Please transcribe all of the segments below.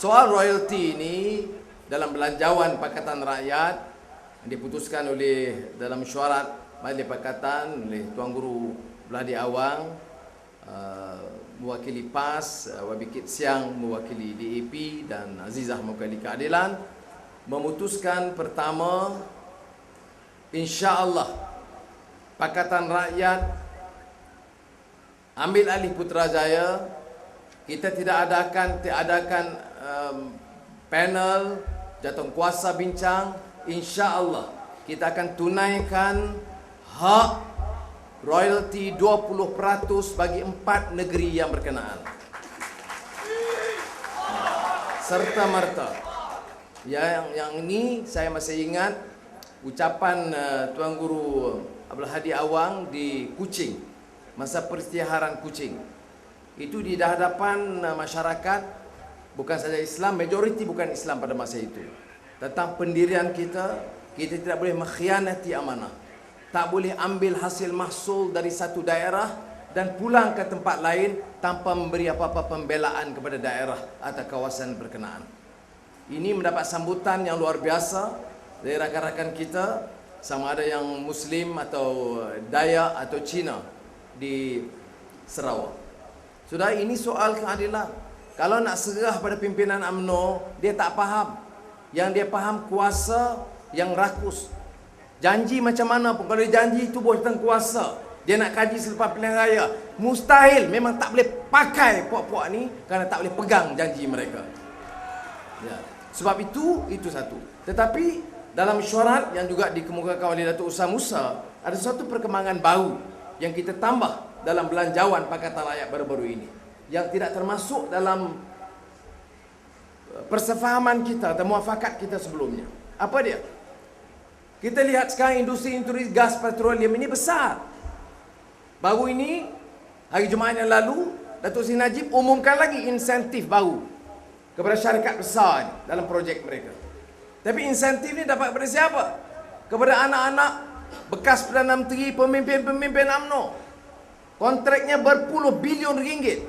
Soal royalti ini dalam belanjawan Pakatan Rakyat diputuskan oleh dalam mesyuarat Majlis Pakatan oleh Tuan Guru Belhadi Awang, mewakili PAS, Wabi Kit Siang mewakili DAP dan Azizah mewakili Keadilan, memutuskan pertama, insya-Allah Pakatan Rakyat ambil alih Putrajaya. Kita tidak adakan panel jawatankuasa bincang. Insya-Allah kita akan tunaikan hak royalti 20% bagi 4 negeri yang berkenaan. Serta merta. Yang ini saya masih ingat ucapan Tuan Guru Belhadi Awang di Kuching, masa peristiharan Kuching. Itu di hadapan masyarakat, bukan saja Islam, majoriti bukan Islam pada masa itu. Tentang pendirian kita tidak boleh mengkhianati amanah. Tak boleh ambil hasil mahsul dari satu daerah dan pulang ke tempat lain tanpa memberi apa-apa pembelaan kepada daerah atau kawasan berkenaan. Ini mendapat sambutan yang luar biasa dari rakan-rakan kita, sama ada yang Muslim atau Dayak atau Cina di Sarawak. Sudah, ini soal keadilan. Kalau nak serah pada pimpinan UMNO, dia tak faham. Yang dia faham kuasa yang rakus. Janji macam mana pun, kalau dia janji itu buatan kuasa, dia nak kaji selepas pilihan raya, mustahil, memang tak boleh pakai puak-puak ni kerana tak boleh pegang janji mereka. Ya. Sebab itu satu. Tetapi dalam mesyuarat yang juga dikemukakan oleh Datuk Usman Musa, ada satu perkembangan baru yang kita tambah dalam belanjawan Pakatan Rakyat baru-baru ini, yang tidak termasuk dalam persefahaman kita atau muafakat kita sebelumnya. Apa dia? Kita lihat sekarang industri gas petroleum ini besar. Baru ini, hari Jumaat yang lalu, Datuk Seri Najib umumkan lagi insentif baru kepada syarikat besar dalam projek mereka. Tapi insentif ni dapat kepada siapa? Kepada anak-anak bekas Perdana Menteri, pemimpin-pemimpin UMNO. Kontraknya berpuluh bilion ringgit.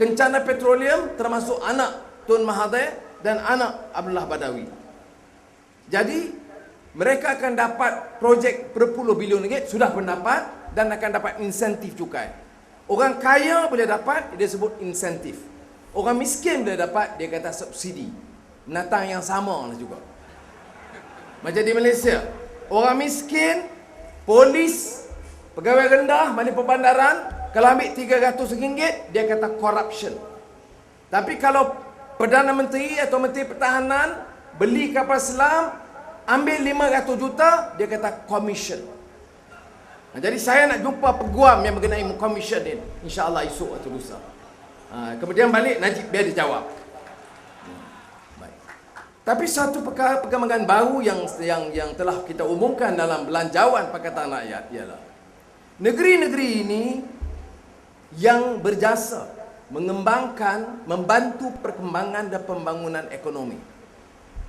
Kencana Petroleum termasuk anak Tun Mahathir dan anak Abdullah Badawi. Jadi mereka akan dapat projek berpuluh bilion ringgit, sudah pun dapat, dan akan dapat insentif cukai. Orang kaya boleh dapat, dia sebut insentif. Orang miskin boleh dapat, dia kata subsidi. Menatang yang sama lah juga. Macam di Malaysia, orang miskin, polis, pegawai rendah, mana perbandaran, kalau ambil RM300, dia kata corruption. Tapi kalau Perdana Menteri atau Menteri Pertahanan beli kapal selam, ambil 500 juta, dia kata commission. Jadi saya nak jumpa peguam yang mengenai commission ni, insya-Allah esok atau lusa. Kemudian balik Najib biar dia jawab. Baik. Tapi satu perkembangan baru yang telah kita umumkan dalam belanjawan Pakatan Rakyat ialah negeri-negeri ini yang berjasa mengembangkan, membantu perkembangan dan pembangunan ekonomi.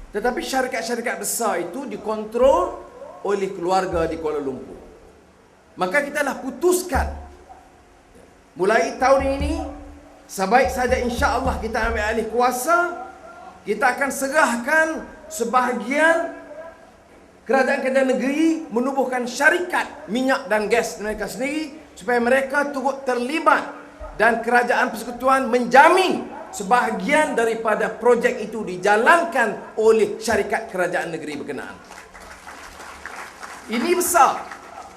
Tetapi syarikat-syarikat besar itu dikontrol oleh keluarga di Kuala Lumpur. Maka kita dah putuskan, mulai tahun ini, sebaik saja insya-Allah kita ambil alih kuasa, kita akan serahkan sebahagian kerajaan-kerajaan negeri menubuhkan syarikat minyak dan gas mereka sendiri supaya mereka turut terlibat dan kerajaan persekutuan menjamin sebahagian daripada projek itu dijalankan oleh syarikat kerajaan negeri berkenaan. Ini besar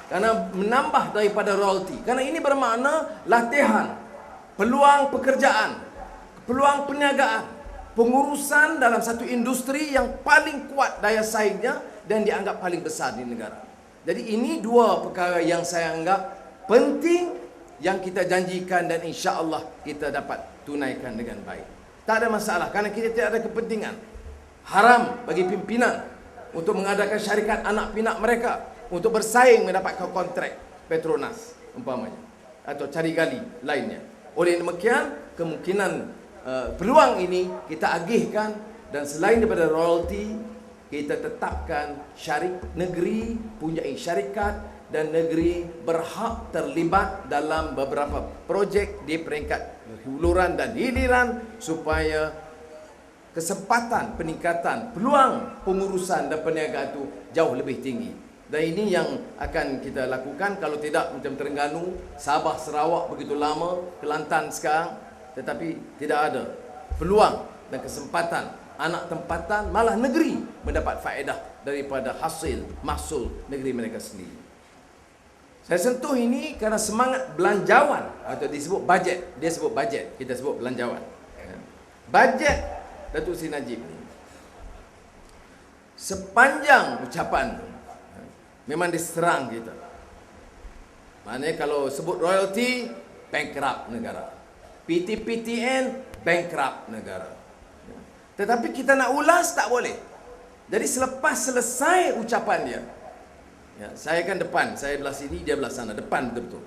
kerana menambah daripada royalti. Kerana ini bermakna latihan, peluang pekerjaan, peluang perniagaan, pengurusan dalam satu industri yang paling kuat daya saingnya dan dianggap paling besar di negara. Jadi ini dua perkara yang saya anggap penting yang kita janjikan dan insya-Allah kita dapat tunaikan dengan baik. Tak ada masalah kerana kita tidak ada kepentingan. Haram bagi pimpinan untuk mengadakan syarikat anak pinak mereka untuk bersaing mendapatkan kontrak Petronas umpamanya atau cari gali lainnya. Oleh demikian kemungkinan peluang ini kita agihkan, dan selain daripada royalti kita tetapkan negeri punya syarikat dan negeri berhak terlibat dalam beberapa projek di peringkat huluran dan hiliran supaya kesempatan peningkatan peluang pengurusan dan perniagaan itu jauh lebih tinggi. Dan ini yang akan kita lakukan. Kalau tidak, macam Terengganu, Sabah, Sarawak begitu lama, Kelantan sekarang, tetapi tidak ada peluang dan kesempatan anak tempatan, malah negeri mendapat faedah daripada hasil mahsul negeri mereka sendiri. Saya sentuh ini kerana semangat belanjawan, atau disebut bajet. Dia sebut bajet, kita sebut belanjawan. Bajet Datuk Seri Najib ni, sepanjang ucapan tu, memang diserang kita. Maknanya kalau sebut royalty, bankrupt negara. PT-PTN, bankrupt negara. Tetapi kita nak ulas, tak boleh. Jadi selepas selesai ucapan dia, ya, saya kan depan, saya belah sini, dia belah sana, depan betul-betul.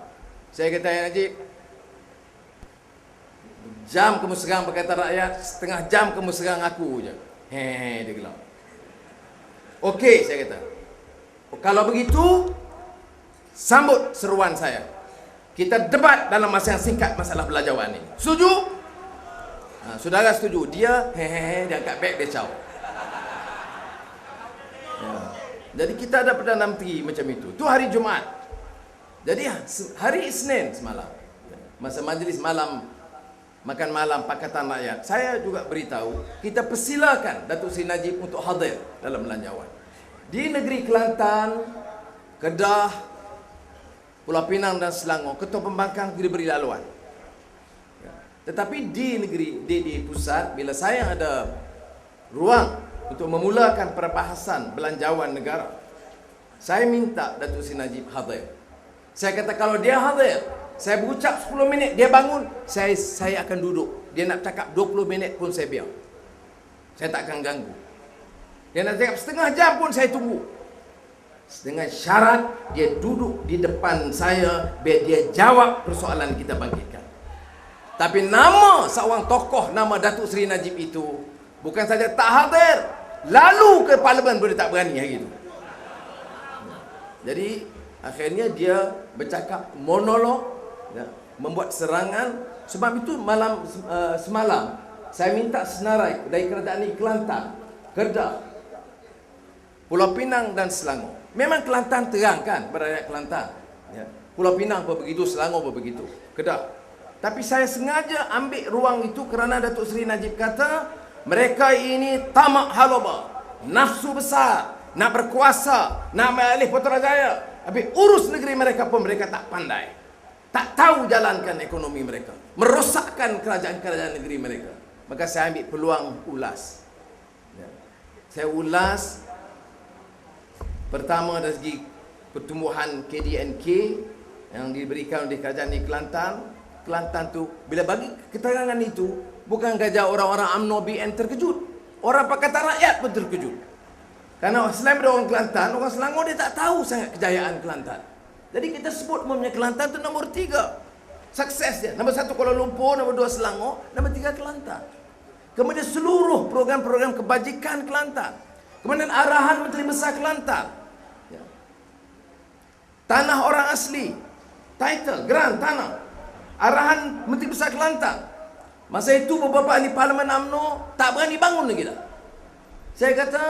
Saya kata, Ya Najib, jam kamu serang Pakatan Rakyat, setengah jam kamu serang aku je. Dia gelap. Okey, saya kata. Kalau begitu, sambut seruan saya. Kita debat dalam masa yang singkat masalah belanjawan ini. Setuju? Saudara setuju. Dia dia angkat beg, dia caw. Ya. Jadi kita ada Perdana Menteri macam itu. Itu hari Jumaat. Jadi hari Isnin semalam, masa majlis malam, makan malam Pakatan Rakyat, saya juga beritahu, kita persilakan Datuk Seri Najib untuk hadir dalam belanjawan. Di negeri Kelantan, Kedah, Pulau Pinang dan Selangor, Ketua Pembangkang diberi laluan. Tetapi di negeri, di pusat, bila saya ada ruang untuk memulakan perbahasan belanjawan negara, saya minta Datuk Seri Najib hadir. Saya kata kalau dia hadir, saya berucap 10 minit, dia bangun, saya akan duduk. Dia nak cakap 20 minit pun saya biar. Saya tak akan ganggu. Dia nak cakap setengah jam pun saya tunggu. Dengan syarat dia duduk di depan saya, biar dia jawab persoalan kita bangkitkan. Tapi nama seorang tokoh nama Datuk Seri Najib itu bukan saja tak hadir, lalu ke parlimen pun dia tak berani hari itu. Jadi akhirnya dia bercakap monolog, ya, membuat serangan. Sebab itu semalam saya minta senarai dari kerajaan ini Kelantan, Kedah, Pulau Pinang dan Selangor. Memang Kelantan terang kan pada rakyat Kelantan, ya. Pulau Pinang pun begitu, Selangor pun begitu, Kedah. Tapi saya sengaja ambil ruang itu kerana Datuk Seri Najib kata mereka ini tamak haloba, nafsu besar, nak berkuasa, nak mengalih Putrajaya. Tapi urus negeri mereka pun mereka tak pandai, tak tahu jalankan ekonomi mereka, merosakkan kerajaan-kerajaan negeri mereka. Maka saya ambil peluang ulas, ya. Saya ulas pertama dari segi pertumbuhan KDNK yang diberikan oleh kerajaan di Kelantan. Kelantan tu bila bagi keterangan itu, bukan saja orang-orang UMNO BN terkejut, orang Pakatan Rakyat pun terkejut. Karena selain daripada orang Kelantan, orang Selangor dia tak tahu sangat kejayaan Kelantan. Jadi kita sebut umumnya Kelantan tu nombor 3 sukses dia. Nombor 1 Kuala Lumpur, nombor 2 Selangor, nombor 3 Kelantan. Kemudian seluruh program-program kebajikan Kelantan. Kemudian arahan Menteri Besar Kelantan, ya. Tanah orang asli, title, grant tanah, arahan Menteri Besar Kelantan. Masa itu beberapa ahli Parlimen UMNO tak berani bangun lagi dah. Saya kata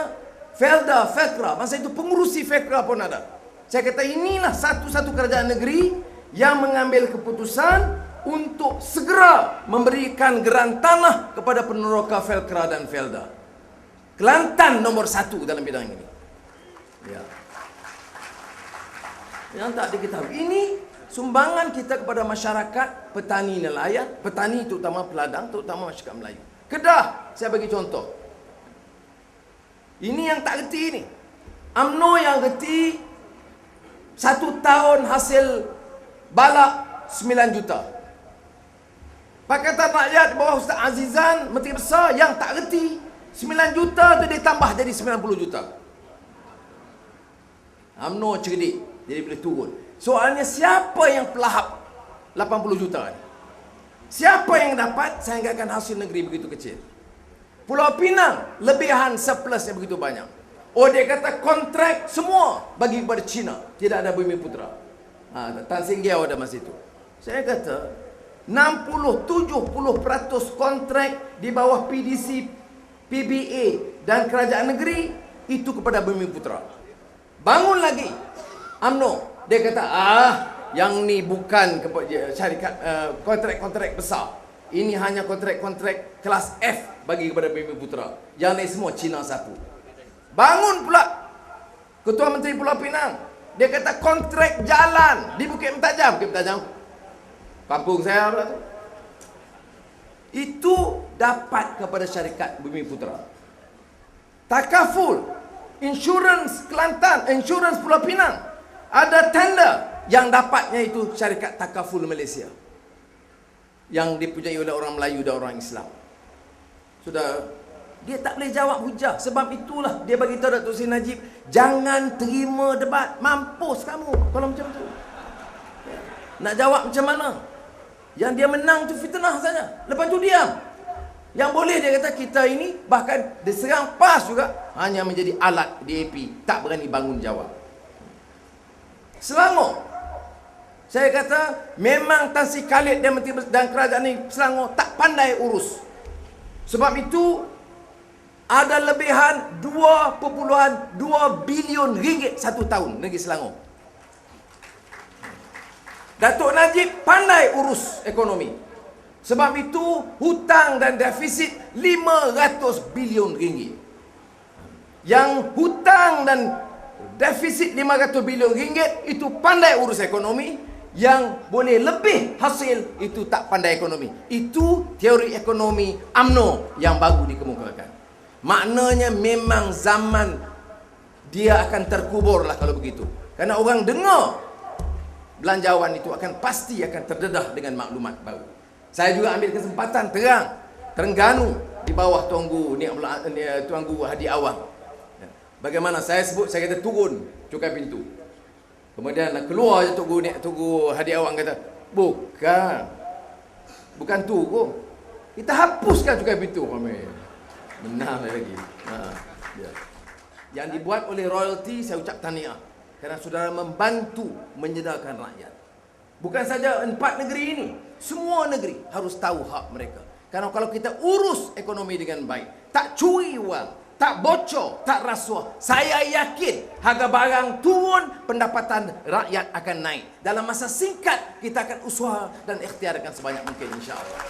Felda, FETRA, masa itu pengurusi FETRA pun ada. Saya kata inilah satu-satu kerajaan negeri yang mengambil keputusan untuk segera memberikan geran tanah kepada peneroka FETRA dan Felda. Kelantan nomor 1 dalam bidang ini, ya. Yang tak diketahui ini sumbangan kita kepada masyarakat petani nelayan, petani terutama peladang, terutama masyarakat Melayu. Kedah, saya bagi contoh. Ini yang tak reti ni. UMNO yang reti 1 tahun hasil balak 9 juta. Pakatan Rakyat bawah Ustaz Azizan, Menteri Besar yang tak reti 9 juta tu dia tambah jadi 90 juta. UMNO cerdik, jadi boleh turun. Soalnya siapa yang pelahap 80 juta ni? Siapa yang dapat sehinggakan hasil negeri begitu kecil? Pulau Pinang, lebihan surplusnya begitu banyak. Oh, dia kata kontrak semua bagi kepada Cina. Tidak ada Bumiputera. Tan Seng Giau ada masa itu. Saya kata 60-70% kontrak di bawah PDC PBA dan kerajaan negeri itu kepada Bumiputera. Bangun lagi UMNO, dia kata yang ni bukan syarikat kontrak-kontrak besar. Ini hanya kontrak-kontrak kelas F bagi kepada Bumiputera. Yang ni semua Cina sapu. Bangun pula Ketua Menteri Pulau Pinang, dia kata kontrak jalan di Bukit Mentajam. Kampung saya pula tu. Itu dapat kepada syarikat Bumiputera. Takaful, insurans Kelantan, insurans Pulau Pinang, ada tender yang dapatnya itu syarikat Takaful Malaysia, yang dipunyai oleh orang Melayu dan orang Islam. Sudah, dia tak boleh jawab hujah. Sebab itulah dia bagi tahu Datuk Seri Najib, jangan terima debat. Mampus kamu kalau macam tu. Nak jawab macam mana? Yang dia menang tu fitnah saja. Lepas tu diam. Yang boleh dia kata kita ini bahkan diserang PAS juga hanya menjadi alat DAP, tak berani bangun jawab. Selangor, saya kata memang Tan Sri Khalid dan Menteri dan kerajaan ini Selangor tak pandai urus. Sebab itu ada lebihan 2.2 bilion ringgit satu tahun negeri Selangor. Datuk Najib pandai urus ekonomi. Sebab itu hutang dan defisit 500 bilion ringgit. Yang hutang dan defisit 500 bilion ringgit itu pandai urus ekonomi. Yang boleh lebih hasil itu tak pandai ekonomi. Itu teori ekonomi UMNO yang baru dikemukakan. Maknanya memang zaman dia akan terkubur lah kalau begitu. Kerana orang dengar belanjawan itu pasti akan terdedah dengan maklumat baru. Saya juga ambil kesempatan terang Terengganu di bawah Tuanku Tuanku Hadi Awang. Bagaimana saya sebut, saya kata turun cukai pintu. Kemudian keluar je Tuanku Hadi Awang kata, bukan tu kok. Kita hapuskan cukai pintu. Menang lagi. Ya. Yang dibuat oleh royalty, saya ucap tahniah. Kerana saudara membantu menyedarkan rakyat. Bukan saja 4 negeri ini, semua negeri harus tahu hak mereka. Kerana kalau kita urus ekonomi dengan baik, tak curi wang, tak bocor, tak rasuah, saya yakin harga barang turun, pendapatan rakyat akan naik. Dalam masa singkat, kita akan usaha dan ikhtiarkan sebanyak mungkin, insya-Allah.